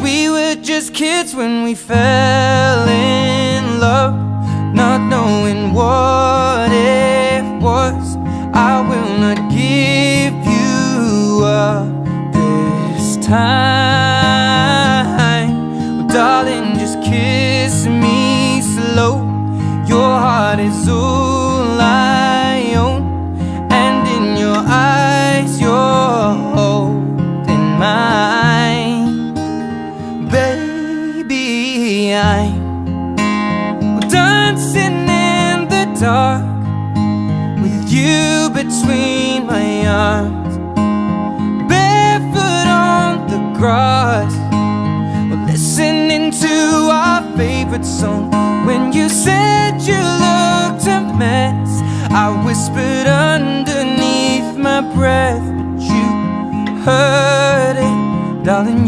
we were just kids when we fell in love, not knowing what it was. I will not give you up this time. Well, darling, just kiss me slow. Your heart is all I own, and in your eyes you're holding mine. Baby, I'm dancing in the dark with you between my arms, barefoot on the grass. We're listening to our favorite song. When you said you looked a mess, I whispered underneath my breath, but you heard it, darling.